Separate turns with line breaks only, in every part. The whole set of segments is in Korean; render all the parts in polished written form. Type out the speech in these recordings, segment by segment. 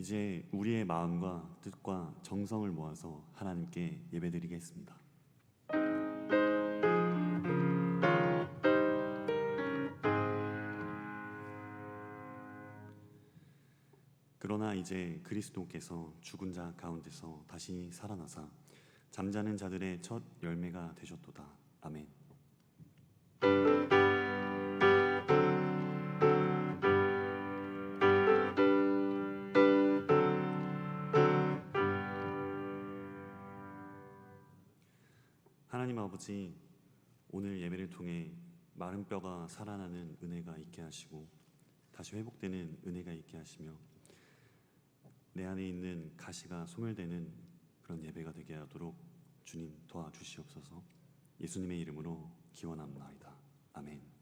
이제 우리의 마음과 뜻과 정성을 모아서 하나님께 예배드리겠습니다. 그러나 이제 그리스도께서 죽은 자 가운데서 다시 살아나사 잠자는 자들의 첫 열매가 되셨도다. 아멘. 하나님 아버지, 오늘 예배를 통해 마른 뼈가 살아나는 은혜가 있게 하시고 다시 회복되는 은혜가 있게 하시며 내 안에 있는 가시가 소멸되는 그런 예배가 되게 하도록 주님 도와주시옵소서. 예수님의 이름으로 기원합나이다. 아멘.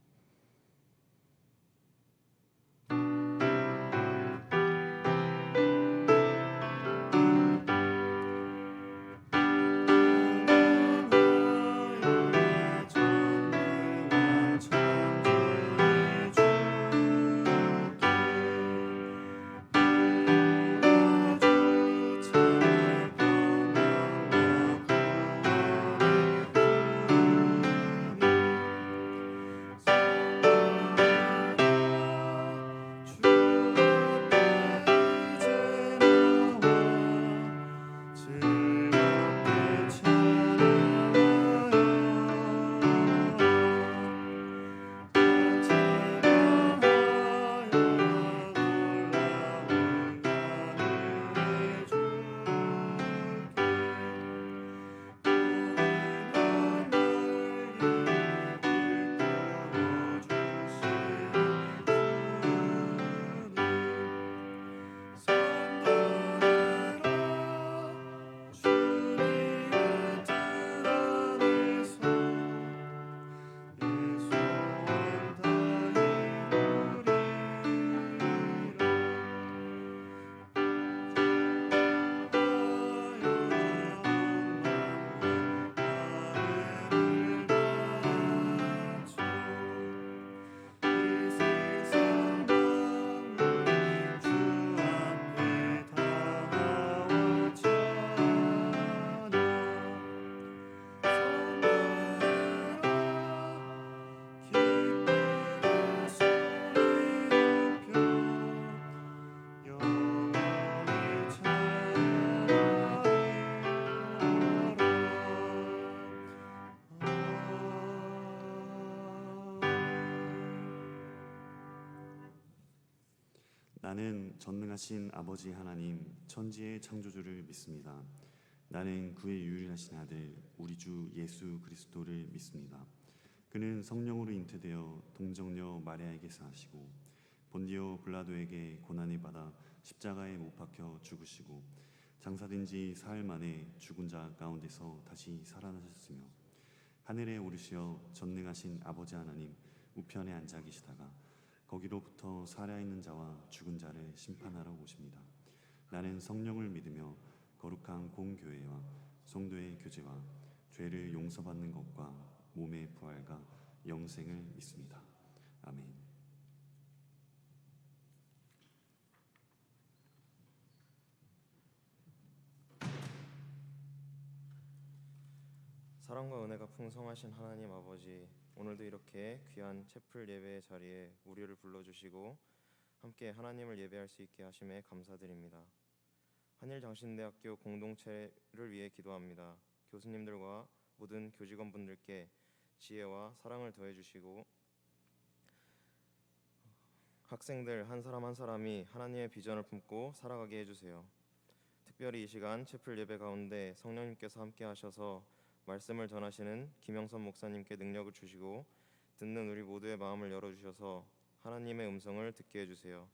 나는 전능하신 아버지 하나님 천지의 창조주를 믿습니다. 나는 그의 유일하신 아들 우리 주 예수 그리스도를 믿습니다. 그는 성령으로 잉태되어 동정녀 마리아에게서 나시고 본디오 빌라도에게 고난을 받아 십자가에 못 박혀 죽으시고 장사된 지 사흘 만에 죽은 자 가운데서 다시 살아나셨으며 하늘에 오르시어 전능하신 아버지 하나님 우편에 앉아 계시다가 거기로부터 살아있는 자와 죽은 자를 심판하러 오십니다. 나는 성령을 믿으며 거룩한 공교회와 성도의 교제와 죄를 용서받는 것과 몸의 부활과 영생을 믿습니다. 아멘.
사랑과 은혜가 풍성하신 하나님 아버지, 오늘도 이렇게 귀한 채플 예배의 자리에 우리를 불러주시고 함께 하나님을 예배할 수 있게 하심에 감사드립니다. 한일장신대학교 공동체를 위해 기도합니다. 교수님들과 모든 교직원분들께 지혜와 사랑을 더해주시고 학생들 한 사람 한 사람이 하나님의 비전을 품고 살아가게 해주세요. 특별히 이 시간 채플 예배 가운데 성령님께서 함께 하셔서 말씀을 전하시는 김영선 목사님께 능력을 주시고 듣는 우리 모두의 마음을 열어주셔서 하나님의 음성을 듣게 해주세요.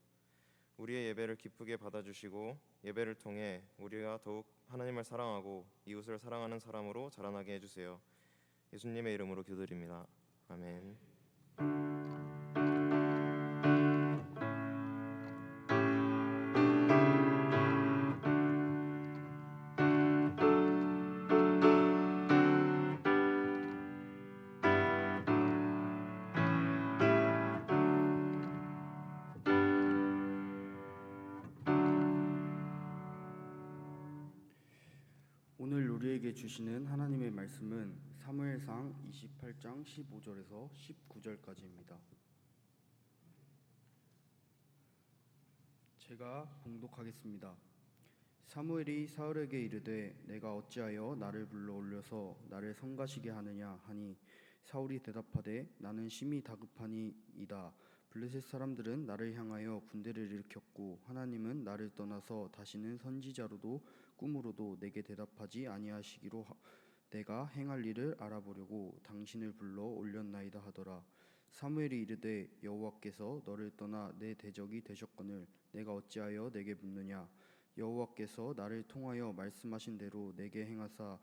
우리의 예배를 기쁘게 받아주시고 예배를 통해 우리가 더욱 하나님을 사랑하고 이웃을 사랑하는 사람으로 자라나게 해주세요. 예수님의 이름으로 기도드립니다. 아멘.
우리에게 주시는 하나님의 말씀은 사무엘상 28장 15절에서 19절까지입니다. 제가 봉독하겠습니다. 사무엘이 사울에게 이르되 내가 어찌하여 나를 불러 올려서 나를 성가시게 하느냐 하니 사울이 대답하되 나는 심히 다급하니이다. 블레셋 사람들은 나를 향하여 군대를 일으켰고 하나님은 나를 떠나서 다시는 선지자로도 꿈으로도 내게 대답하지 아니하시기로 내가 행할 일을 알아보려고 당신을 불러 올렸나이다 하더라. 사무엘이 이르되 여호와께서 너를 떠나 내 대적이 되셨거늘 내가 어찌하여 내게 묻느냐. 여호와께서 나를 통하여 말씀하신 대로 내게 행하사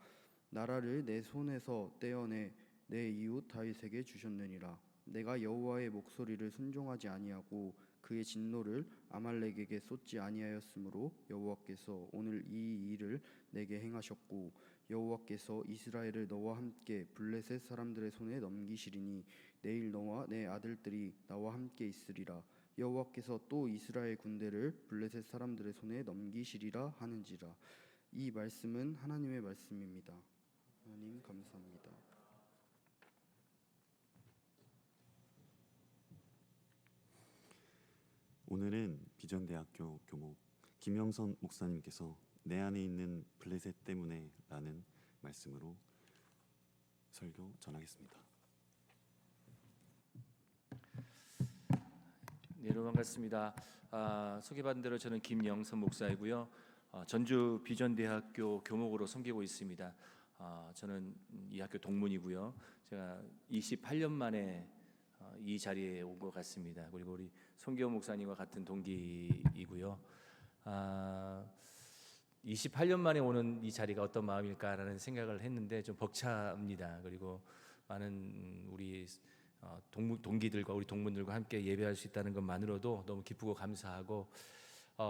나라를 내 손에서 떼어내 내 이웃 다윗에게 주셨느니라. 내가 여호와의 목소리를 순종하지 아니하고 그의 진노를 아말렉에게 쏟지 아니하였으므로 여호와께서 오늘 이 일을 내게 행하셨고 여호와께서 이스라엘을 너와 함께 블레셋 사람들의 손에 넘기시리니 내일 너와 내 아들들이 나와 함께 있으리라. 여호와께서 또 이스라엘 군대를 블레셋 사람들의 손에 넘기시리라 하는지라. 이 말씀은 하나님의 말씀입니다. 하나님 감사합니다.
오늘은 비전대학교 교목 김영선 목사님께서 내 안에 있는 블레셋 때문에 라는 말씀으로 설교 전하겠습니다.
네, 여러분 반갑습니다. 소개받은 대로 저는 김영선 목사이고요. 전주 비전대학교 교목으로 섬기고 있습니다. 저는 이 학교 동문이고요. 제가 28년 만에 이 자리에 온 것 같습니다. 그리고 우리 송기호 목사님과 같은 동기이고요. 28년 만에 오는 이 자리가 어떤 마음일까라는 생각을 했는데 좀 벅찹니다. 그리고 많은 우리 동기들과 우리 동문들과 함께 예배할 수 있다는 것만으로도 너무 기쁘고 감사하고,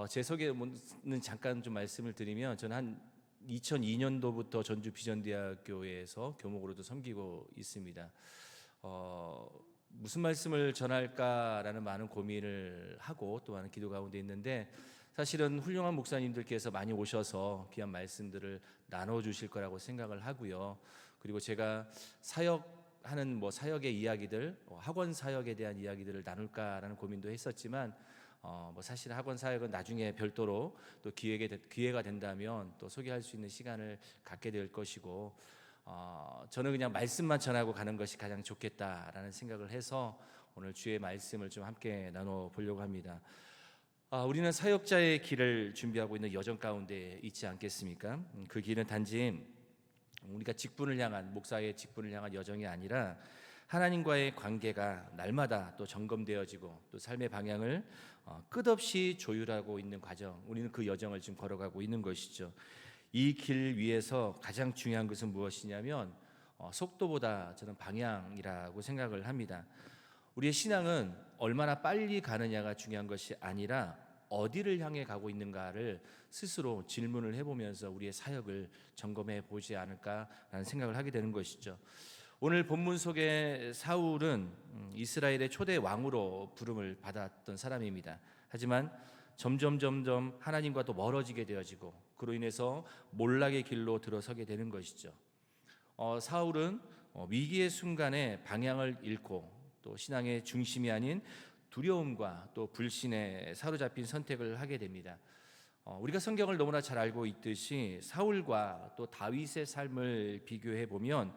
제 소개는 잠깐 좀 말씀을 드리면 저는 한 2002년도부터 전주 비전대학교에서 교목으로도 섬기고 있습니다. 무슨 말씀을 전할까라는 많은 고민을 하고 또 많은 기도 가운데 있는데, 사실은 훌륭한 목사님들께서 많이 오셔서 귀한 말씀들을 나눠주실 거라고 생각을 하고요. 그리고 제가 사역하는 사역의 이야기들, 학원 사역에 대한 이야기들을 나눌까라는 고민도 했었지만, 사실 학원 사역은 나중에 별도로 또 기회가 된다면 또 소개할 수 있는 시간을 갖게 될 것이고, 저는 그냥 말씀만 전하고 가는 것이 가장 좋겠다라는 생각을 해서 오늘 주의 말씀을 좀 함께 나눠보려고 합니다. 우리는 사역자의 길을 준비하고 있는 여정 가운데 있지 않겠습니까? 그 길은 단지 우리가 목사의 직분을 향한 여정이 아니라 하나님과의 관계가 날마다 또 점검되어지고 또 삶의 방향을 끝없이 조율하고 있는 과정, 우리는 그 여정을 지금 걸어가고 있는 것이죠. 이 길 위에서 가장 중요한 것은 무엇이냐면 속도보다 저는 방향이라고 생각을 합니다. 우리의 신앙은 얼마나 빨리 가느냐가 중요한 것이 아니라 어디를 향해 가고 있는가를 스스로 질문을 해보면서 우리의 사역을 점검해 보지 않을까라는 생각을 하게 되는 것이죠. 오늘 본문 속의 사울은 이스라엘의 초대 왕으로 부름을 받았던 사람입니다. 하지만 점점 하나님과 또 멀어지게 되어지고 그로 인해서 몰락의 길로 들어서게 되는 것이죠. 사울은 위기의 순간에 방향을 잃고 또 신앙의 중심이 아닌 두려움과 또 불신에 사로잡힌 선택을 하게 됩니다. 우리가 성경을 너무나 잘 알고 있듯이 사울과 또 다윗의 삶을 비교해 보면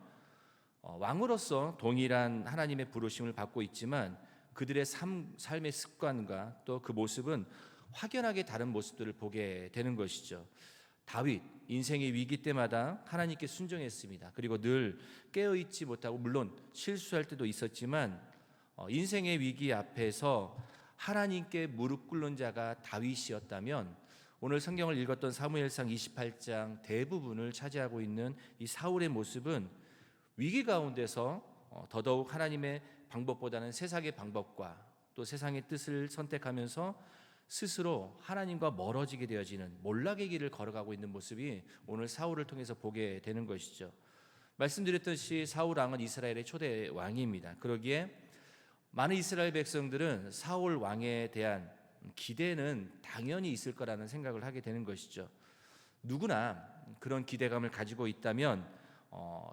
왕으로서 동일한 하나님의 부르심을 받고 있지만 그들의 삶의 습관과 또 그 모습은 확연하게 다른 모습들을 보게 되는 것이죠. 다윗, 인생의 위기 때마다 하나님께 순종했습니다. 그리고 늘 깨어있지 못하고 물론 실수할 때도 있었지만 인생의 위기 앞에서 하나님께 무릎 꿇는 자가 다윗이었다면 오늘 성경을 읽었던 사무엘상 28장 대부분을 차지하고 있는 이 사울의 모습은 위기 가운데서 더더욱 하나님의 방법보다는 세상의 방법과 또 세상의 뜻을 선택하면서 스스로 하나님과 멀어지게 되어지는 몰락의 길을 걸어가고 있는 모습이 오늘 사울을 통해서 보게 되는 것이죠. 말씀드렸듯이 사울 왕은 이스라엘의 초대 왕입니다. 그러기에 많은 이스라엘 백성들은 사울 왕에 대한 기대는 당연히 있을 거라는 생각을 하게 되는 것이죠. 누구나 그런 기대감을 가지고 있다면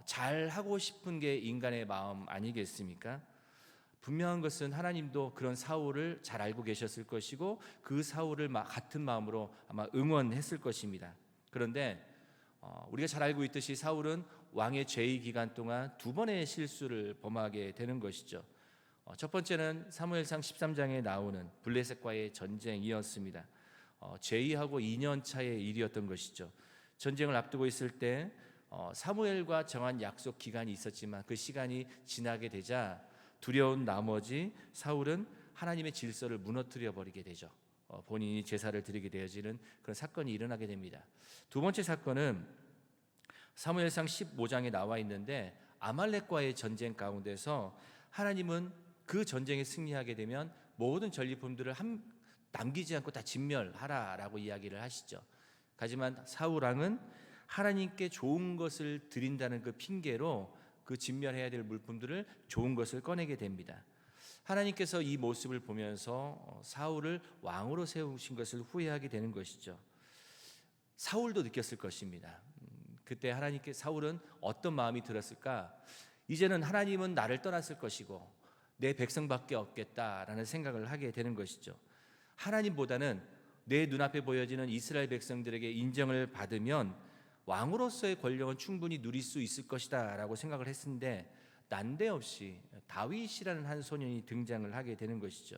잘 하고 싶은 게 인간의 마음 아니겠습니까? 분명한 것은 하나님도 그런 사울을 잘 알고 계셨을 것이고 그 사울을 같은 마음으로 아마 응원했을 것입니다. 그런데 우리가 잘 알고 있듯이 사울은 왕의 재위 기간 동안 두 번의 실수를 범하게 되는 것이죠. 첫 번째는 사무엘상 13장에 나오는 블레셋과의 전쟁이었습니다. 재위하고 2년 차의 일이었던 것이죠. 전쟁을 앞두고 있을 때 사무엘과 정한 약속 기간이 있었지만 그 시간이 지나게 되자 두려운 나머지 사울은 하나님의 질서를 무너뜨려 버리게 되죠. 본인이 제사를 드리게 되어지는 그런 사건이 일어나게 됩니다. 두 번째 사건은 사무엘상 15장에 나와 있는데 아말렉과의 전쟁 가운데서 하나님은 그 전쟁에 승리하게 되면 모든 전리품들을 남기지 않고 다 진멸하라라고 이야기를 하시죠. 하지만 사울 왕은 하나님께 좋은 것을 드린다는 그 핑계로 그 진멸해야 될 물품들을 좋은 것을 꺼내게 됩니다. 하나님께서 이 모습을 보면서 사울을 왕으로 세우신 것을 후회하게 되는 것이죠. 사울도 느꼈을 것입니다. 그때 사울은 어떤 마음이 들었을까? 이제는 하나님은 나를 떠났을 것이고 내 백성밖에 없겠다라는 생각을 하게 되는 것이죠. 하나님보다는 내 눈앞에 보여지는 이스라엘 백성들에게 인정을 받으면 왕으로서의 권력은 충분히 누릴 수 있을 것이다 라고 생각을 했는데 난데없이 다윗이라는 한 소년이 등장을 하게 되는 것이죠.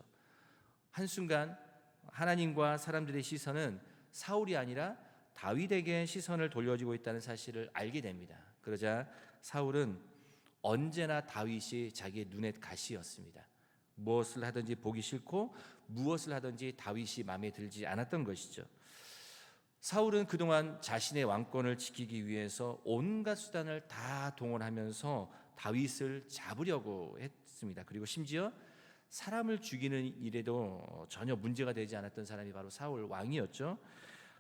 한순간 하나님과 사람들의 시선은 사울이 아니라 다윗에게 시선을 돌려주고 있다는 사실을 알게 됩니다. 그러자 사울은 언제나 다윗이 자기의 눈의 가시였습니다. 무엇을 하든지 보기 싫고 무엇을 하든지 다윗이 마음에 들지 않았던 것이죠. 사울은 그동안 자신의 왕권을 지키기 위해서 온갖 수단을 다 동원하면서 다윗을 잡으려고 했습니다. 그리고 심지어 사람을 죽이는 일에도 전혀 문제가 되지 않았던 사람이 바로 사울 왕이었죠.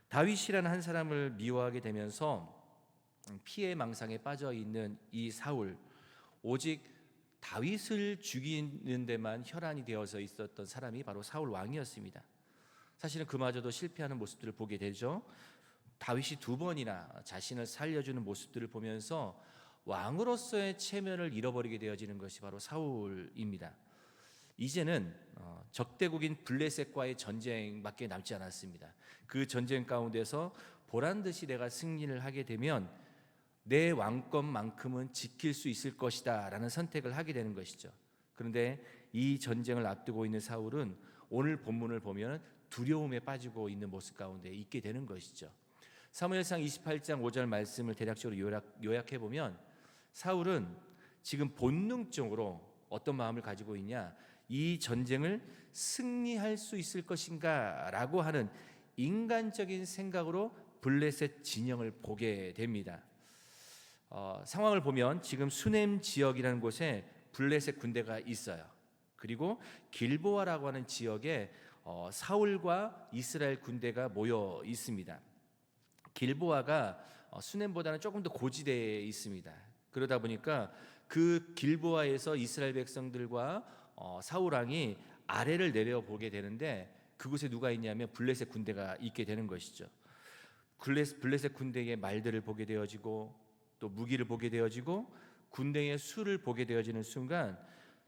다윗이라는 한 사람을 미워하게 되면서 피해 망상에 빠져 있는 이 사울, 오직 다윗을 죽이는 데만 혈안이 되어서 있었던 사람이 바로 사울 왕이었습니다. 사실은 그마저도 실패하는 모습들을 보게 되죠. 다윗이 두 번이나 자신을 살려주는 모습들을 보면서 왕으로서의 체면을 잃어버리게 되어지는 것이 바로 사울입니다. 이제는 적대국인 블레셋과의 전쟁밖에 남지 않았습니다. 그 전쟁 가운데서 보란듯이 내가 승리를 하게 되면 내 왕권만큼은 지킬 수 있을 것이다 라는 선택을 하게 되는 것이죠. 그런데 이 전쟁을 앞두고 있는 사울은 오늘 본문을 보면 두려움에 빠지고 있는 모습 가운데 있게 되는 것이죠. 사무엘상 28장 5절 말씀을 대략적으로 요약해 보면 사울은 지금 본능적으로 어떤 마음을 가지고 있냐, 이 전쟁을 승리할 수 있을 것인가 라고 하는 인간적인 생각으로 블레셋 진영을 보게 됩니다. 상황을 보면 지금 수넴 지역이라는 곳에 블레셋 군대가 있어요. 그리고 길보아라고 하는 지역에 사울과 이스라엘 군대가 모여 있습니다. 길보아가 수넴보다는 조금 더 고지대에 있습니다. 그러다 보니까 그 길보아에서 이스라엘 백성들과 사울 왕이 아래를 내려보게 되는데 그곳에 누가 있냐면 블레셋 군대가 있게 되는 것이죠. 블레셋 군대의 말들을 보게 되어지고 또 무기를 보게 되어지고 군대의 수를 보게 되어지는 순간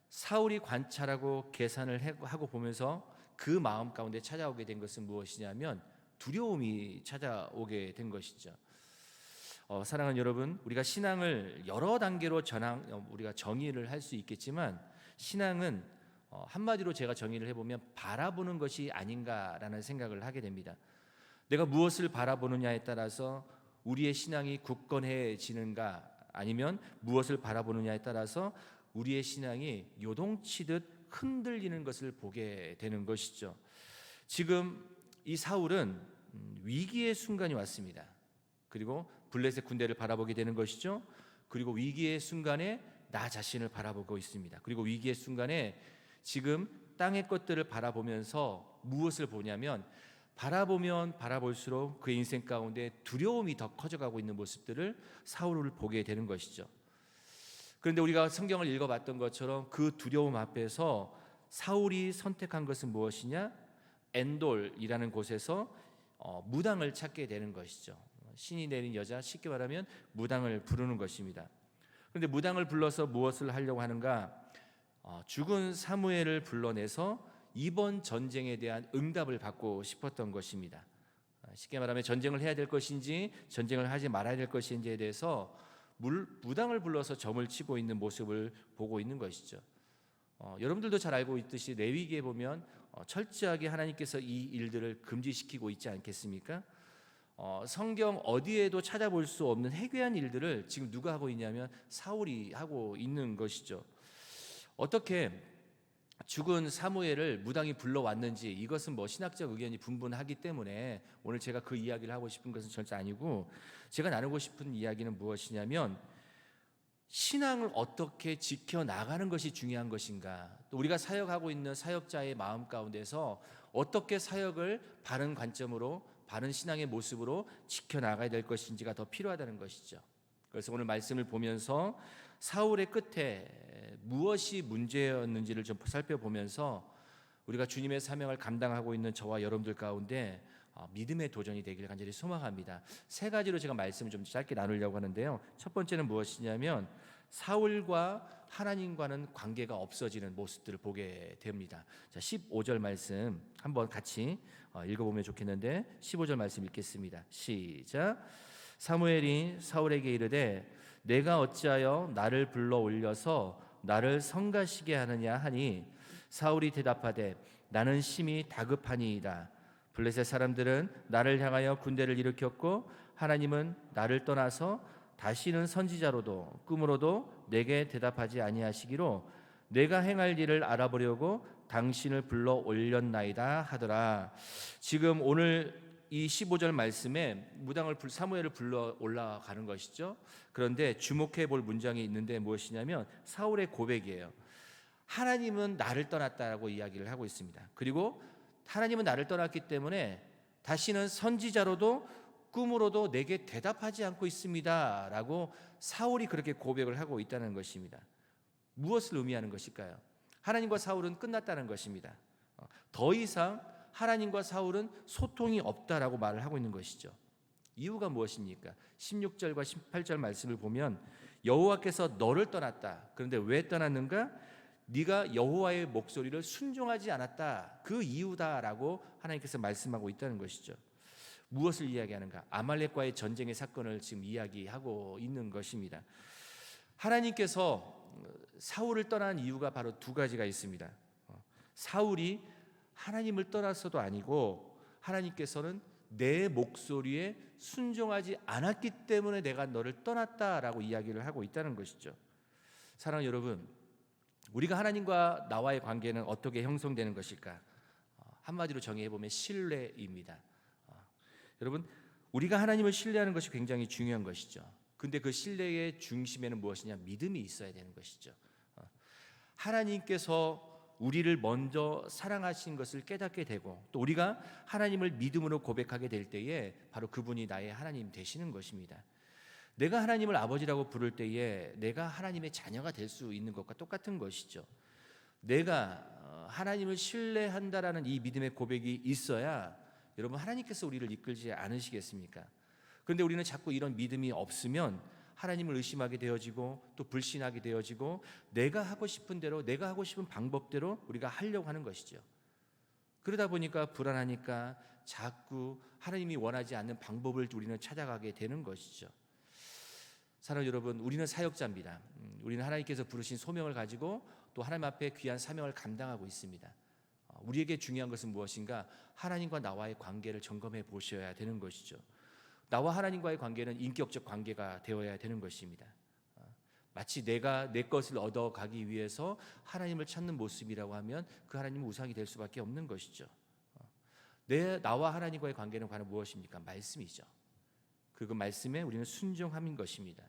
사울이 관찰하고 계산을 하고 보면서 그 마음 가운데 찾아오게 된 것은 무엇이냐면 두려움이 찾아오게 된 것이죠. 사랑하는 여러분, 우리가 신앙을 여러 단계로 우리가 정의를 할 수 있겠지만 신앙은 한마디로 제가 정의를 해보면 바라보는 것이 아닌가라는 생각을 하게 됩니다. 내가 무엇을 바라보느냐에 따라서 우리의 신앙이 굳건해지는가 아니면 무엇을 바라보느냐에 따라서 우리의 신앙이 요동치듯 흔들리는 것을 보게 되는 것이죠. 지금 이 사울은 위기의 순간이 왔습니다. 그리고 블레셋 군대를 바라보게 되는 것이죠. 그리고 위기의 순간에 나 자신을 바라보고 있습니다. 그리고 위기의 순간에 지금 땅의 것들을 바라보면서 무엇을 보냐면 바라보면 바라볼수록 그의 인생 가운데 두려움이 더 커져가고 있는 모습들을 사울을 보게 되는 것이죠. 그런데 우리가 성경을 읽어봤던 것처럼 그 두려움 앞에서 사울이 선택한 것은 무엇이냐? 엔돌이라는 곳에서 무당을 찾게 되는 것이죠. 신이 내린 여자, 쉽게 말하면 무당을 부르는 것입니다. 그런데 무당을 불러서 무엇을 하려고 하는가? 죽은 사무엘을 불러내서 이번 전쟁에 대한 응답을 받고 싶었던 것입니다. 쉽게 말하면 전쟁을 해야 될 것인지 전쟁을 하지 말아야 될 것인지에 대해서 무당을 불러서 점을 치고 있는 모습을 보고 있는 것이죠. 여러분들도 잘 알고 있듯이 레위기에 보면 철저하게 하나님께서 이 일들을 금지시키고 있지 않겠습니까? 성경 어디에도 찾아볼 수 없는 해괴한 일들을 지금 누가 하고 있냐면 사울이 하고 있는 것이죠. 어떻게 죽은 사무엘을 무당이 불러왔는지 이것은 신학적 의견이 분분하기 때문에 오늘 제가 그 이야기를 하고 싶은 것은 절대 아니고, 제가 나누고 싶은 이야기는 무엇이냐면 신앙을 어떻게 지켜나가는 것이 중요한 것인가, 또 우리가 사역하고 있는 사역자의 마음 가운데서 어떻게 사역을 바른 관점으로 바른 신앙의 모습으로 지켜나가야 될 것인지가 더 필요하다는 것이죠. 그래서 오늘 말씀을 보면서 사울의 끝에 무엇이 문제였는지를 좀 살펴보면서 우리가 주님의 사명을 감당하고 있는 저와 여러분들 가운데 믿음의 도전이 되기를 간절히 소망합니다. 세 가지로 제가 말씀을 좀 짧게 나누려고 하는데요. 첫 번째는 무엇이냐면 사울과 하나님과는 관계가 없어지는 모습들을 보게 됩니다. 자, 15절 말씀 한번 같이 읽어보면 좋겠는데 15절 말씀 읽겠습니다. 시작. 사무엘이 사울에게 이르되 내가 어찌하여 나를 불러 올려서 나를 성가시게 하느냐 하니 사울이 대답하되 나는 심히 다급하니이다. 블레셋 사람들은 나를 향하여 군대를 일으켰고 하나님은 나를 떠나서 다시는 선지자로도 꿈으로도 내게 대답하지 아니하시기로 내가 행할 일을 알아보려고 당신을 불러 올렸나이다 하더라. 지금 오늘 이 15절 말씀에 무당을 사무엘을 불러 올라가는 것이죠. 그런데 주목해 볼 문장이 있는데 무엇이냐면 사울의 고백이에요. 하나님은 나를 떠났다라고 이야기를 하고 있습니다. 그리고 하나님은 나를 떠났기 때문에 다시는 선지자로도 꿈으로도 내게 대답하지 않고 있습니다 라고 사울이 그렇게 고백을 하고 있다는 것입니다. 무엇을 의미하는 것일까요? 하나님과 사울은 끝났다는 것입니다. 더 이상 하나님과 사울은 소통이 없다라고 말을 하고 있는 것이죠. 이유가 무엇입니까? 16절과 18절 말씀을 보면 여호와께서 너를 떠났다. 그런데 왜 떠났는가? 네가 여호와의 목소리를 순종하지 않았다. 그 이유다라고 하나님께서 말씀하고 있다는 것이죠. 무엇을 이야기하는가? 아말렉과의 전쟁의 사건을 지금 이야기하고 있는 것입니다. 하나님께서 사울을 떠난 이유가 바로 두 가지가 있습니다. 사울이 하나님을 떠나서도 아니고 하나님께서는 내 목소리에 순종하지 않았기 때문에 내가 너를 떠났다라고 이야기를 하고 있다는 것이죠. 사랑하는 여러분, 우리가 하나님과 나와의 관계는 어떻게 형성되는 것일까? 한마디로 정의해보면 신뢰입니다. 여러분, 우리가 하나님을 신뢰하는 것이 굉장히 중요한 것이죠. 근데 그 신뢰의 중심에는 무엇이냐? 믿음이 있어야 되는 것이죠. 하나님께서 우리를 먼저 사랑하신 것을 깨닫게 되고 또 우리가 하나님을 믿음으로 고백하게 될 때에 바로 그분이 나의 하나님 되시는 것입니다. 내가 하나님을 아버지라고 부를 때에 내가 하나님의 자녀가 될 수 있는 것과 똑같은 것이죠. 내가 하나님을 신뢰한다라는 이 믿음의 고백이 있어야 여러분 하나님께서 우리를 이끌지 않으시겠습니까? 그런데 우리는 자꾸 이런 믿음이 없으면 하나님을 의심하게 되어지고 또 불신하게 되어지고 내가 하고 싶은 대로 내가 하고 싶은 방법대로 우리가 하려고 하는 것이죠. 그러다 보니까 불안하니까 자꾸 하나님이 원하지 않는 방법을 우리는 찾아가게 되는 것이죠. 사랑하는 여러분, 우리는 사역자입니다. 우리는 하나님께서 부르신 소명을 가지고 또 하나님 앞에 귀한 사명을 감당하고 있습니다. 우리에게 중요한 것은 무엇인가? 하나님과 나와의 관계를 점검해 보셔야 되는 것이죠. 나와 하나님과의 관계는 인격적 관계가 되어야 되는 것입니다. 마치 내가 내 것을 얻어가기 위해서 하나님을 찾는 모습이라고 하면 그 하나님은 우상이 될 수밖에 없는 것이죠. 나와 하나님과의 관계는 과연 무엇입니까? 말씀이죠. 그 말씀에 우리는 순종함인 것입니다.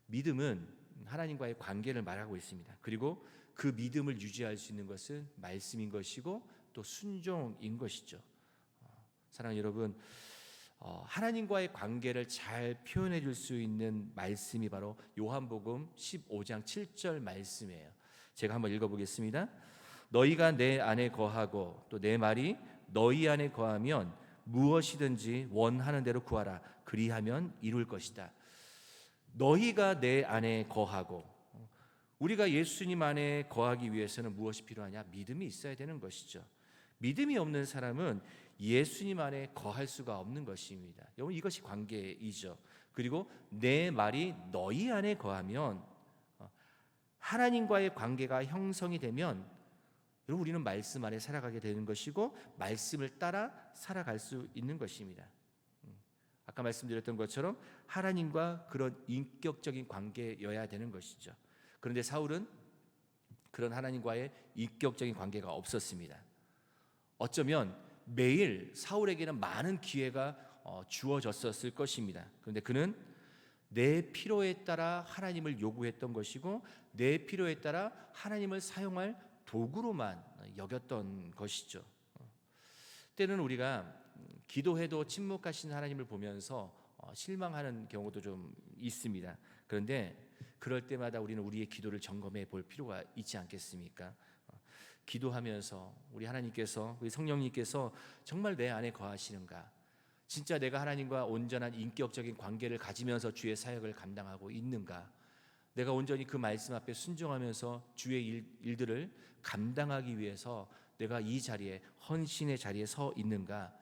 믿음은 하나님과의 관계를 말하고 있습니다. 그리고 그 믿음을 유지할 수 있는 것은 말씀인 것이고 또 순종인 것이죠. 사랑하는 여러분, 하나님과의 관계를 잘 표현해 줄 수 있는 말씀이 바로 요한복음 15장 7절 말씀이에요. 제가 한번 읽어보겠습니다. 너희가 내 안에 거하고 또 내 말이 너희 안에 거하면 무엇이든지 원하는 대로 구하라. 그리하면 이룰 것이다. 너희가 내 안에 거하고, 우리가 예수님 안에 거하기 위해서는 무엇이 필요하냐? 믿음이 있어야 되는 것이죠. 믿음이 없는 사람은 예수님 안에 거할 수가 없는 것입니다. 여러분, 이것이 관계이죠. 그리고 내 말이 너희 안에 거하면, 하나님과의 관계가 형성이 되면 여러분, 우리는 말씀 안에 살아가게 되는 것이고 말씀을 따라 살아갈 수 있는 것입니다. 아까 말씀드렸던 것처럼 하나님과 그런 인격적인 관계여야 되는 것이죠. 그런데 사울은 그런 하나님과의 인격적인 관계가 없었습니다. 어쩌면 매일 사울에게는 많은 기회가 주어졌었을 것입니다. 그런데 그는 내 필요에 따라 하나님을 요구했던 것이고 내 필요에 따라 하나님을 사용할 도구로만 여겼던 것이죠. 때는 우리가 기도해도 침묵하신 하나님을 보면서 실망하는 경우도 좀 있습니다. 그런데 그럴 때마다 우리는 우리의 기도를 점검해 볼 필요가 있지 않겠습니까? 기도하면서 우리 하나님께서, 우리 성령님께서 정말 내 안에 거하시는가? 진짜 내가 하나님과 온전한 인격적인 관계를 가지면서 주의 사역을 감당하고 있는가? 내가 온전히 그 말씀 앞에 순종하면서 주의 일들을 감당하기 위해서 내가 이 자리에, 헌신의 자리에 서 있는가?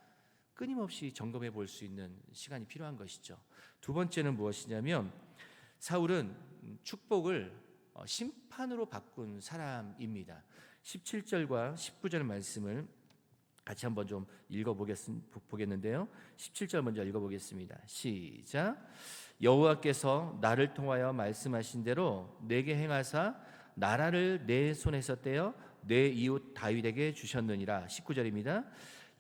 끊임없이 점검해 볼 수 있는 시간이 필요한 것이죠. 두 번째는 무엇이냐면 사울은 축복을 심판으로 바꾼 사람입니다. 17절과 19절 말씀을 같이 한번 좀 읽어보겠는데요. 17절 먼저 읽어보겠습니다. 시작. 여호와께서 나를 통하여 말씀하신 대로 내게 행하사 나라를 내 손에서 떼어 내 이웃 다윗에게 주셨느니라. 19절입니다.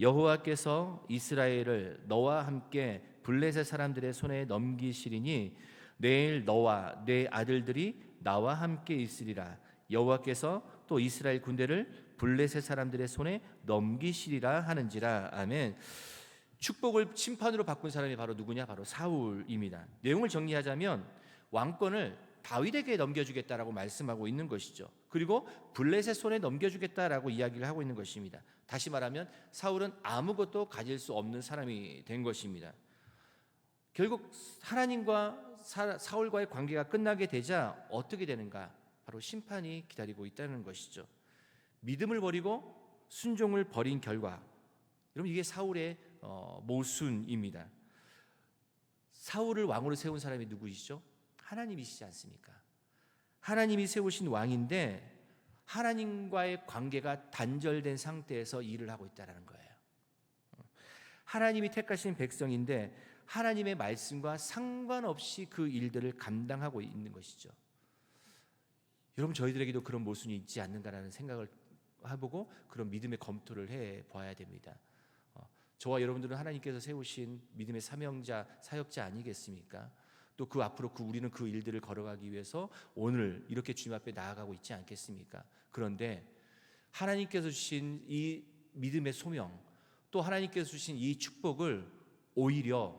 여호와께서 이스라엘을 너와 함께 블레셋 사람들의 손에 넘기시리니 내일 너와 내 아들들이 나와 함께 있으리라. 여호와께서 또 이스라엘 군대를 블레셋 사람들의 손에 넘기시리라 하는지라. 아멘. 축복을 심판으로 바꾼 사람이 바로 누구냐? 바로 사울입니다. 내용을 정리하자면 왕권을 다윗에게 넘겨주겠다라고 말씀하고 있는 것이죠. 그리고 블레셋 손에 넘겨주겠다라고 이야기를 하고 있는 것입니다. 다시 말하면 사울은 아무것도 가질 수 없는 사람이 된 것입니다. 결국 하나님과 사울과의 관계가 끝나게 되자 어떻게 되는가? 바로 심판이 기다리고 있다는 것이죠. 믿음을 버리고 순종을 버린 결과, 여러분, 이게 사울의 모순입니다. 사울을 왕으로 세운 사람이 누구이시죠? 하나님이시지 않습니까? 하나님이 세우신 왕인데 하나님과의 관계가 단절된 상태에서 일을 하고 있다는 거예요. 하나님이 택하신 백성인데 하나님의 말씀과 상관없이 그 일들을 감당하고 있는 것이죠. 여러분, 저희들에게도 그런 모순이 있지 않는가라는 생각을 해보고 그런 믿음의 검토를 해봐야 됩니다. 저와 여러분들은 하나님께서 세우신 믿음의 사명자, 사역자 아니겠습니까? 또 그 앞으로 우리는 그 일들을 걸어가기 위해서 오늘 이렇게 주님 앞에 나아가고 있지 않겠습니까? 그런데 하나님께서 주신 이 믿음의 소명, 또 하나님께서 주신 이 축복을 오히려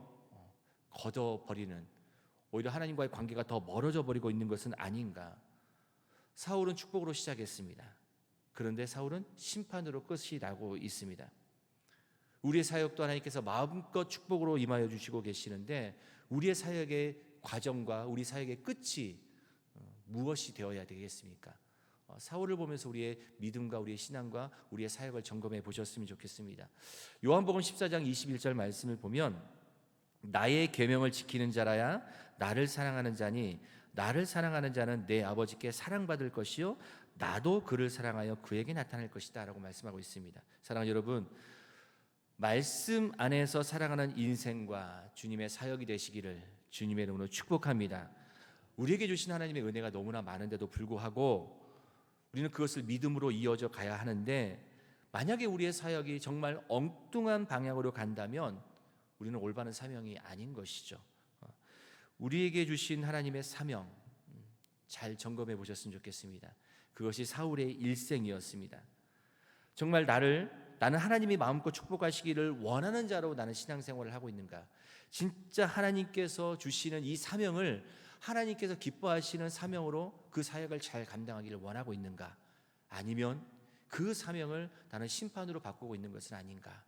걷어버리는, 오히려 하나님과의 관계가 더 멀어져 버리고 있는 것은 아닌가? 사울은 축복으로 시작했습니다. 그런데 사울은 심판으로 끝이 나고 있습니다. 우리의 사역도 하나님께서 마음껏 축복으로 임하여 주시고 계시는데 우리의 사역의 과정과 우리 사역의 끝이 무엇이 되어야 되겠습니까? 사울을 보면서 우리의 믿음과 우리의 신앙과 우리의 사역을 점검해 보셨으면 좋겠습니다. 요한복음 14장 21절 말씀을 보면 나의 계명을 지키는 자라야 나를 사랑하는 자니 나를 사랑하는 자는 내 아버지께 사랑받을 것이요 나도 그를 사랑하여 그에게 나타날 것이다 라고 말씀하고 있습니다. 사랑하는 여러분, 말씀 안에서 살아가는 인생과 주님의 사역이 되시기를 주님의 이름으로 축복합니다. 우리에게 주신 하나님의 은혜가 너무나 많은데도 불구하고 우리는 그것을 믿음으로 이어져 가야 하는데 만약에 우리의 사역이 정말 엉뚱한 방향으로 간다면 우리는 올바른 사명이 아닌 것이죠. 우리에게 주신 하나님의 사명 잘 점검해 보셨으면 좋겠습니다. 그것이 사울의 일생이었습니다. 정말 나는 하나님이 마음껏 축복하시기를 원하는 자로 나는 신앙생활을 하고 있는가? 진짜 하나님께서 주시는 이 사명을 하나님께서 기뻐하시는 사명으로 그 사역을 잘 감당하기를 원하고 있는가? 아니면 그 사명을 나는 심판으로 바꾸고 있는 것은 아닌가?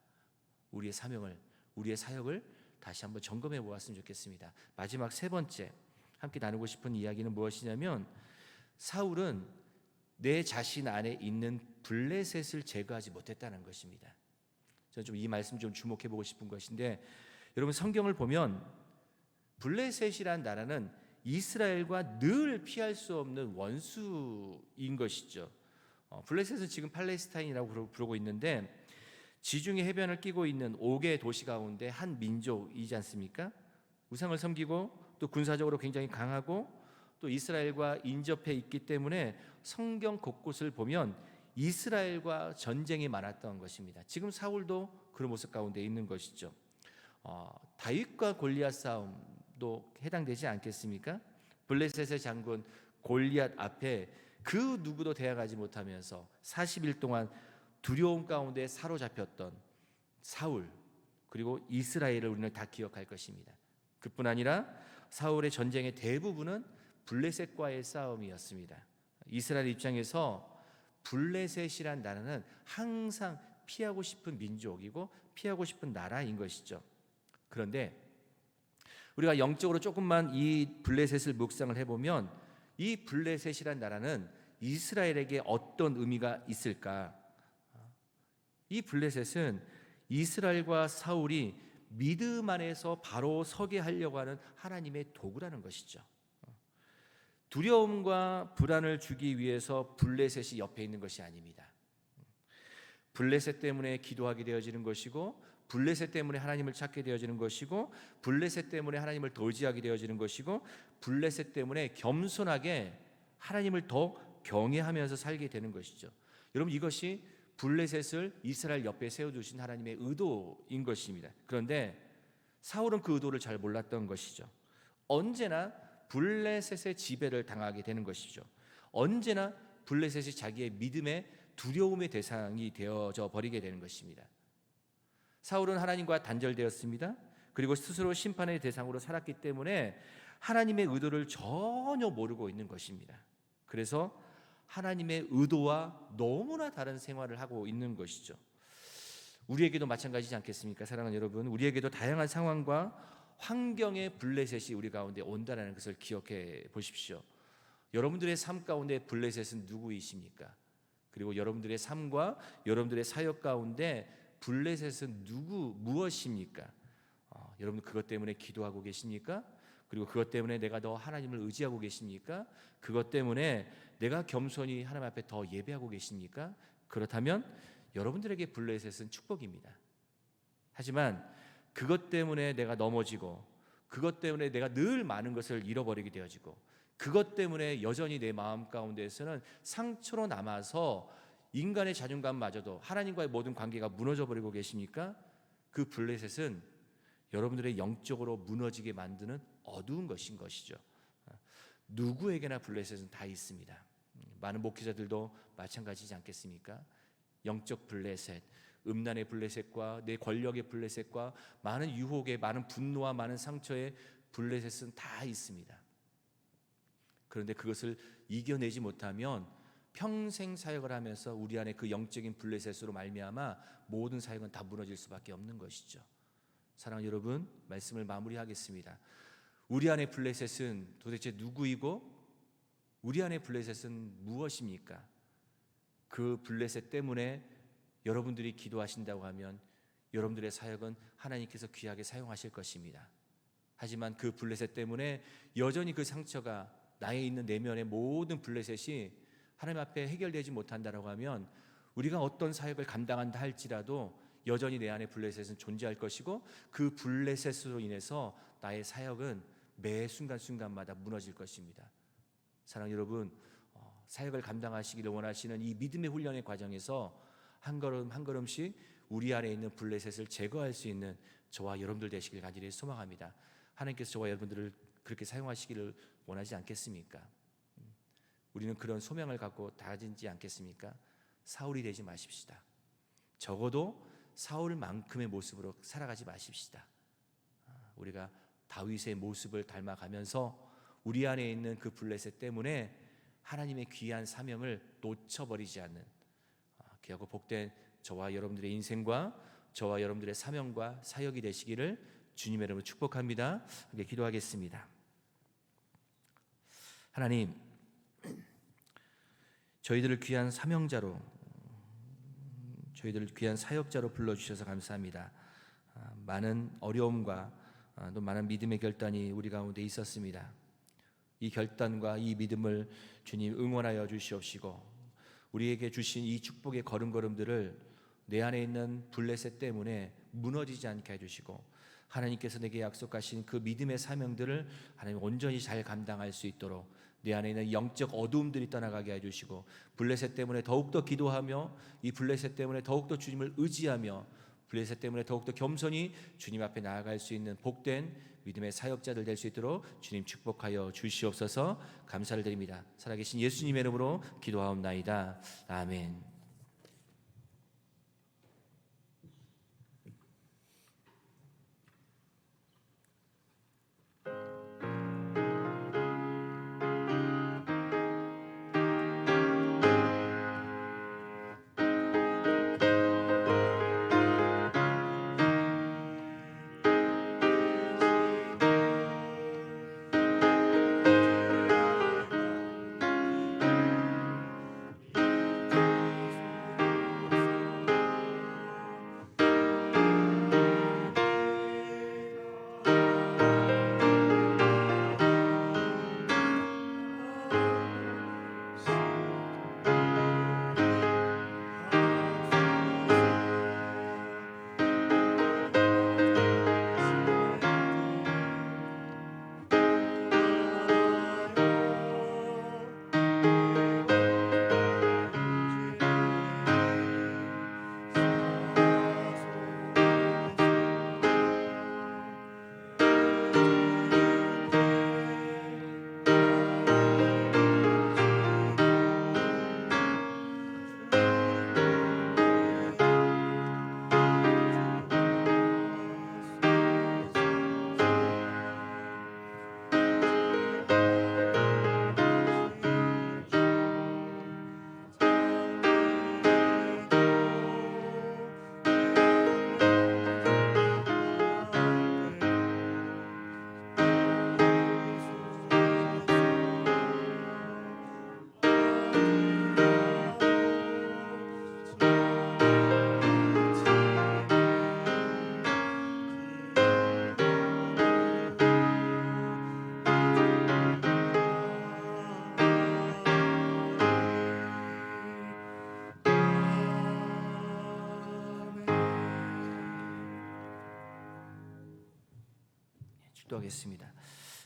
우리의 사명을 우리의 사역을 다시 한번 점검해 보았으면 좋겠습니다. 마지막 세 번째 함께 나누고 싶은 이야기는 무엇이냐면, 사울은 내 자신 안에 있는 블레셋을 제거하지 못했다는 것입니다. 저는 좀 이 말씀 좀 주목해 보고 싶은 것인데, 여러분 성경을 보면 블레셋이란 나라는 이스라엘과 늘 피할 수 없는 원수인 것이죠. 블레셋은 지금 팔레스타인이라고 부르고 있는데, 지중해 해변을 끼고 있는 5개 도시 가운데 한 민족이지 않습니까? 우상을 섬기고 또 군사적으로 굉장히 강하고 또 이스라엘과 인접해 있기 때문에 성경 곳곳을 보면 이스라엘과 전쟁이 많았던 것입니다. 지금 사울도 그런 모습 가운데 있는 것이죠. 다윗과 골리앗 싸움도 해당되지 않겠습니까? 블레셋의 장군 골리앗 앞에 그 누구도 대항하지 못하면서 40일 동안 두려움 가운데 사로잡혔던 사울, 그리고 이스라엘을 우리는 다 기억할 것입니다. 그뿐 아니라 사울의 전쟁의 대부분은 블레셋과의 싸움이었습니다. 이스라엘 입장에서 블레셋이란 나라는 항상 피하고 싶은 민족이고 피하고 싶은 나라인 것이죠. 그런데 우리가 영적으로 조금만 이 블레셋을 묵상을 해보면, 이 블레셋이란 나라는 이스라엘에게 어떤 의미가 있을까? 이 블레셋은 이스라엘과 사울이 믿음 안에서 바로 서게 하려고 하는 하나님의 도구라는 것이죠. 두려움과 불안을 주기 위해서 블레셋이 옆에 있는 것이 아닙니다. 블레셋 때문에 기도하게 되어지는 것이고, 블레셋 때문에 하나님을 찾게 되어지는 것이고, 블레셋 때문에 하나님을 더 의지하게 되어지는 것이고, 블레셋 때문에 겸손하게 하나님을 더 경외하면서 살게 되는 것이죠. 여러분, 이것이 블레셋을 이스라엘 옆에 세워두신 하나님의 의도인 것입니다. 그런데 사울은 그 의도를 잘 몰랐던 것이죠. 언제나 블레셋의 지배를 당하게 되는 것이죠. 언제나 블레셋이 자기의 믿음의 두려움의 대상이 되어져 버리게 되는 것입니다. 사울은 하나님과 단절되었습니다. 그리고 스스로 심판의 대상으로 살았기 때문에 하나님의 의도를 전혀 모르고 있는 것입니다. 그래서 하나님의 의도와 너무나 다른 생활을 하고 있는 것이죠. 우리에게도 마찬가지지 않겠습니까? 사랑하는 여러분, 우리에게도 다양한 상황과 환경의 블레셋이 우리 가운데 온다는 것을 기억해 보십시오. 여러분들의 삶 가운데 블레셋은 누구이십니까? 그리고 여러분들의 삶과 여러분들의 사역 가운데 블레셋은 무엇입니까? 여러분 그것 때문에 기도하고 계십니까? 그리고 그것 때문에 내가 더 하나님을 의지하고 계십니까? 그것 때문에 내가 겸손히 하나님 앞에 더 예배하고 계십니까? 그렇다면 여러분들에게 블레셋은 축복입니다. 하지만 그것 때문에 내가 넘어지고, 그것 때문에 내가 늘 많은 것을 잃어버리게 되어지고, 그것 때문에 여전히 내 마음 가운데에서는 상처로 남아서 인간의 자존감마저도, 하나님과의 모든 관계가 무너져 버리고 계십니까? 그 블레셋은 여러분들의 영적으로 무너지게 만드는 어두운 것인 것이죠. 누구에게나 블레셋은 다 있습니다. 많은 목회자들도 마찬가지지 않겠습니까? 영적 블레셋, 음란의 블레셋과 내 권력의 블레셋과 많은 유혹의, 많은 분노와 많은 상처의 블레셋은 다 있습니다. 그런데 그것을 이겨내지 못하면 평생 사역을 하면서 우리 안에 그 영적인 블레셋으로 말미암아 모든 사역은 다 무너질 수밖에 없는 것이죠. 사랑하는 여러분, 말씀을 마무리하겠습니다. 우리 안에 블레셋은 도대체 누구이고 우리 안에 블레셋은 무엇입니까? 그 블레셋 때문에 여러분들이 기도하신다고 하면 여러분들의 사역은 하나님께서 귀하게 사용하실 것입니다. 하지만 그 블레셋 때문에 여전히 그 상처가 나에 있는 내면의 모든 블레셋이 하나님 앞에 해결되지 못한다고 하면 우리가 어떤 사역을 감당한다 할지라도 여전히 내 안에 블레셋은 존재할 것이고, 그 블레셋으로 인해서 나의 사역은 매 순간순간마다 무너질 것입니다. 사랑하는 여러분, 사역을 감당하시기를 원하시는 이 믿음의 훈련의 과정에서 한 걸음 한 걸음씩 우리 안에 있는 블레셋을 제거할 수 있는 저와 여러분들 되시길 간절히 소망합니다. 하나님께서 저와 여러분들을 그렇게 사용하시기를 원하지 않겠습니까? 우리는 그런 소명을 갖고 다지지 않겠습니까? 사울이 되지 마십시다. 적어도 사울만큼의 모습으로 살아가지 마십시다. 우리가 다윗의 모습을 닮아가면서 우리 안에 있는 그 블레셋 때문에 하나님의 귀한 사명을 놓쳐버리지 않는 귀하고 복된 저와 여러분들의 인생과 저와 여러분들의 사명과 사역이 되시기를 주님의 이름으로 축복합니다. 함께 기도하겠습니다. 하나님, 저희들을 귀한 사명자로, 저희들을 귀한 사역자로 불러주셔서 감사합니다. 많은 어려움과 또 많은 믿음의 결단이 우리 가운데 있었습니다. 이 결단과 이 믿음을 주님 응원하여 주시옵시고, 우리에게 주신 이 축복의 걸음걸음들을 내 안에 있는 블레셋 때문에 무너지지 않게 해주시고, 하나님께서 내게 약속하신 그 믿음의 사명들을 하나님 온전히 잘 감당할 수 있도록 내 안에 있는 영적 어두움들이 떠나가게 해주시고, 블레셋 때문에 더욱더 기도하며, 이 블레셋 때문에 더욱더 주님을 의지하며, 블레셋 때문에 더욱더 겸손히 주님 앞에 나아갈 수 있는 복된 믿음의 사역자들 될 수 있도록 주님 축복하여 주시옵소서. 감사를 드립니다. 살아계신 예수님의 이름으로 기도하옵나이다. 아멘. 기도하겠습니다.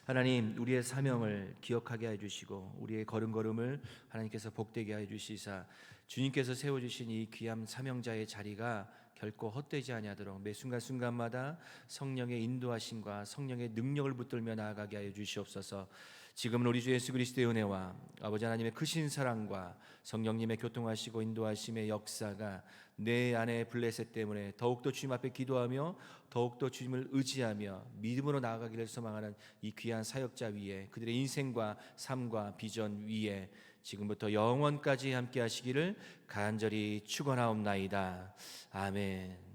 하나님, 우리의 사명을 기억하게 해주시고 우리의 걸음걸음을 하나님께서 복되게 해주시사 주님께서 세워주신 이 귀한 사명자의 자리가 결코 헛되지 아니하도록 매 순간순간마다 성령의 인도하심과 성령의 능력을 붙들며 나아가게 하여 주시옵소서. 지금은 우리 주 예수 그리스도의 은혜와 아버지 하나님의 크신 사랑과 성령님의 교통하시고 인도하심의 역사가 내 안에 블레셋 때문에 더욱더 주님 앞에 기도하며 더욱더 주님을 의지하며 믿음으로 나아가기를 소망하는 이 귀한 사역자 위에, 그들의 인생과 삶과 비전 위에 지금부터 영원까지 함께 하시기를 간절히 축원하옵나이다. 아멘.